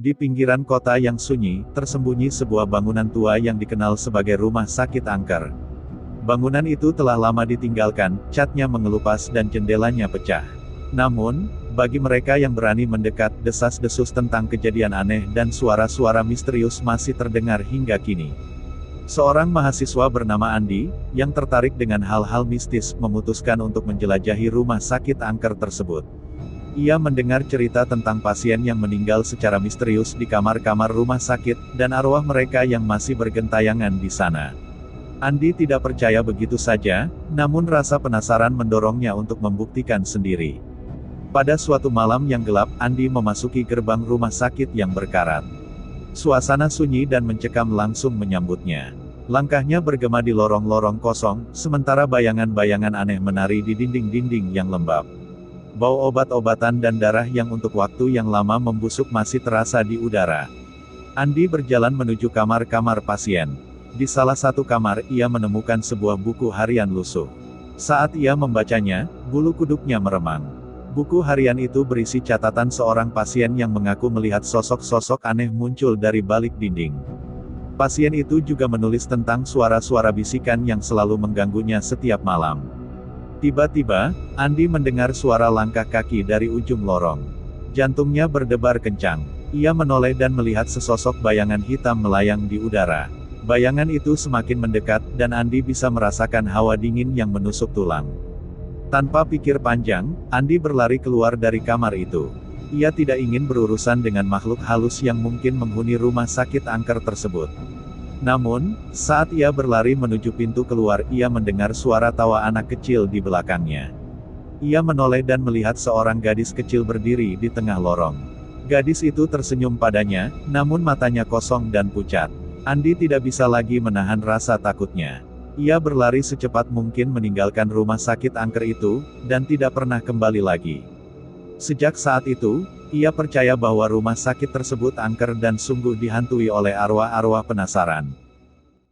Di pinggiran kota yang sunyi, tersembunyi sebuah bangunan tua yang dikenal sebagai rumah sakit angker. Bangunan itu telah lama ditinggalkan, catnya mengelupas dan jendelanya pecah. Namun, bagi mereka yang berani mendekat, desas-desus tentang kejadian aneh dan suara-suara misterius masih terdengar hingga kini. Seorang mahasiswa bernama Andi, yang tertarik dengan hal-hal mistis, memutuskan untuk menjelajahi rumah sakit angker tersebut. Ia mendengar cerita tentang pasien yang meninggal secara misterius di kamar-kamar rumah sakit, dan arwah mereka yang masih bergentayangan di sana. Andi tidak percaya begitu saja, namun rasa penasaran mendorongnya untuk membuktikan sendiri. Pada suatu malam yang gelap, Andi memasuki gerbang rumah sakit yang berkarat. Suasana sunyi dan mencekam langsung menyambutnya. Langkahnya bergema di lorong-lorong kosong, sementara bayangan-bayangan aneh menari di dinding-dinding yang lembab. Bau obat-obatan dan darah yang untuk waktu yang lama membusuk masih terasa di udara. Andi berjalan menuju kamar-kamar pasien. Di salah satu kamar, ia menemukan sebuah buku harian lusuh. Saat ia membacanya, bulu kuduknya meremang. Buku harian itu berisi catatan seorang pasien yang mengaku melihat sosok-sosok aneh muncul dari balik dinding. Pasien itu juga menulis tentang suara-suara bisikan yang selalu mengganggunya setiap malam. Tiba-tiba, Andi mendengar suara langkah kaki dari ujung lorong. Jantungnya berdebar kencang. Ia menoleh dan melihat sesosok bayangan hitam melayang di udara. Bayangan itu semakin mendekat, dan Andi bisa merasakan hawa dingin yang menusuk tulang. Tanpa pikir panjang, Andi berlari keluar dari kamar itu. Ia tidak ingin berurusan dengan makhluk halus yang mungkin menghuni rumah sakit angker tersebut. Namun, saat ia berlari menuju pintu keluar, ia mendengar suara tawa anak kecil di belakangnya. Ia menoleh dan melihat seorang gadis kecil berdiri di tengah lorong. Gadis itu tersenyum padanya, namun matanya kosong dan pucat. Andi tidak bisa lagi menahan rasa takutnya. Ia berlari secepat mungkin meninggalkan rumah sakit angker itu, dan tidak pernah kembali lagi. Sejak saat itu, ia percaya bahwa rumah sakit tersebut angker dan sungguh dihantui oleh arwah-arwah penasaran.